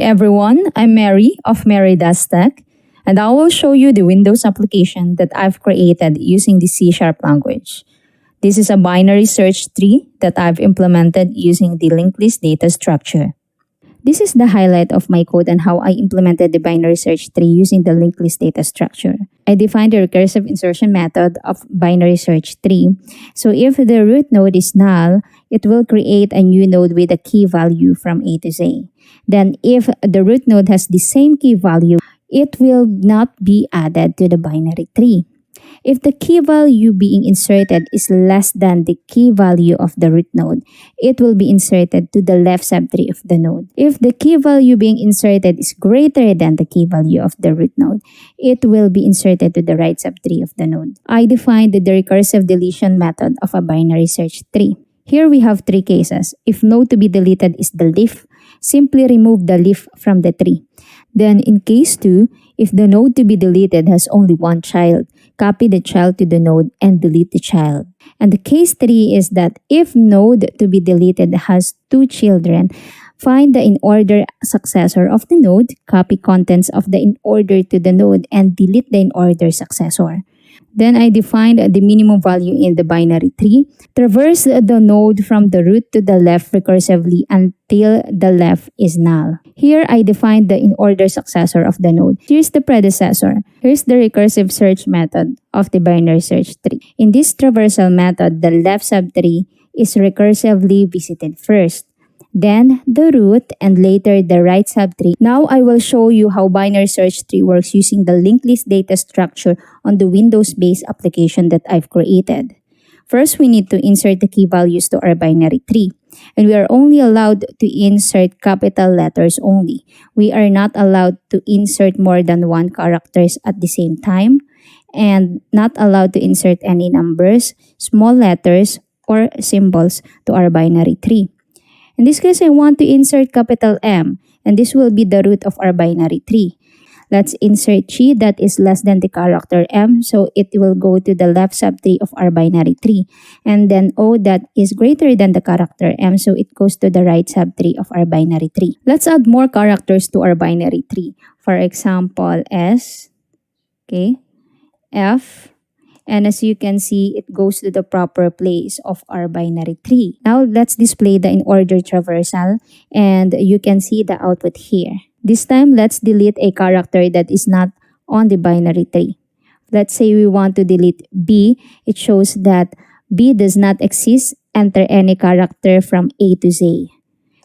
Everyone, I'm Mary of Mary Does Tech, and I will show you the Windows application that I've created using the C# language. This is a binary search tree that I've implemented using the linked list data structure. This is the highlight of my code and how I implemented the binary search tree using the linked list data structure. I defined the recursive insertion method of binary search tree. So if the root node is null, it will create a new node with a key value from A to Z. Then if the root node has the same key value, it will not be added to the binary tree. If the key value being inserted is less than the key value of the root node, it will be inserted to the left subtree of the node. If the key value being inserted is greater than the key value of the root node, it will be inserted to the right subtree of the node. I defined the recursive deletion method of a binary search tree. Here we have three cases. If node to be deleted is the leaf, simply remove the leaf from the tree. Then in case 2, if the node to be deleted has only one child, copy the child to the node and delete the child. And the case 3 is that if node to be deleted has 2 children, find the in-order successor of the node, copy contents of the in-order to the node, and delete the in-order successor. Then I defined the minimum value in the binary tree. Traverse the node from the root to the left recursively until the left is null. Here I defined the in-order successor of the node. Here's the predecessor. Here's the recursive search method of the binary search tree. In this traversal method, the left subtree is recursively visited first, then the root, and later the right subtree. Now I will show you how binary search tree works using the linked list data structure on the Windows-based application that I've created. First, we need to insert the key values to our binary tree. And we are only allowed to insert capital letters only. We are not allowed to insert more than 1 characters at the same time, and not allowed to insert any numbers, small letters, or symbols to our binary tree. In this case, I want to insert capital M, and this will be the root of our binary tree. Let's insert G that is less than the character M, so it will go to the left subtree of our binary tree. And then O that is greater than the character M, so it goes to the right subtree of our binary tree. Let's add more characters to our binary tree. For example, S, F, and as you can see, it goes to the proper place of our binary tree. Now, let's display the in-order traversal, and you can see the output here. This time, let's delete a character that is not on the binary tree. Let's say we want to delete B. It shows that B does not exist. Enter any character from A to Z.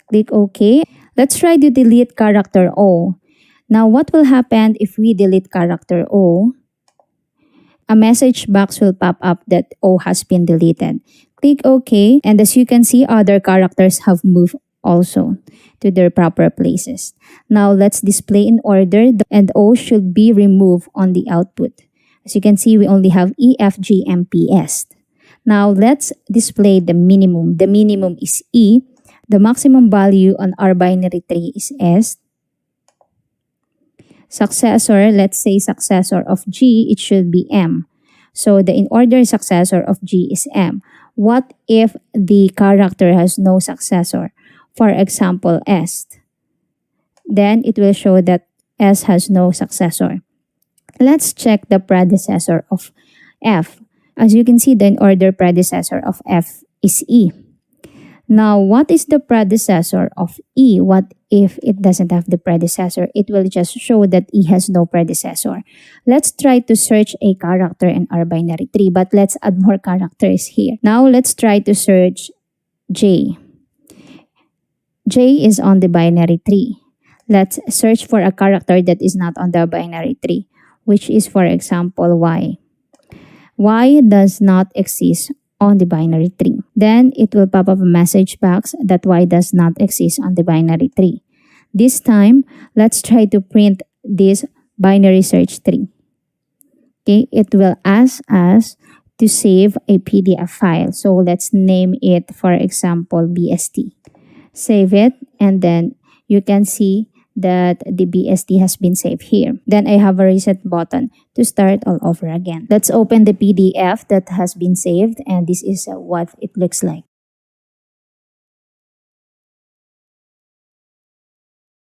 Click OK. Let's try to delete character O. Now, what will happen if we delete character O? A message box will pop up that O has been deleted. Click OK, and as you can see, other characters have moved also to their proper places. Now let's display in order, and O should be removed on the output. As you can see, we only have E, F, G, M, P, S. Now let's display the minimum. The minimum is E. The maximum value on our binary tree is S. Successor, let's say successor of G, it should be M. So the in-order successor of G is M. What if the character has no successor? For example, S. Then it will show that S has no successor. Let's check the predecessor of F. As you can see, the in-order predecessor of F is E. Now, what is the predecessor of E? What if it doesn't have the predecessor? It will just show that E has no predecessor. Let's try to search a character in our binary tree, but let's add more characters here. Now, let's try to search J. J is on the binary tree. Let's search for a character that is not on the binary tree, which is, for example, Y. Y does not exist on the binary tree. Then it will pop up a message box that Y does not exist on the binary tree. This time, let's try to print this binary search tree. It will ask us to save a PDF file. So let's name it, for example, BST. Save it, and then you can see that the BST has been saved here. Then I have a reset button to start all over again. Let's open the PDF that has been saved, and this is what it looks like.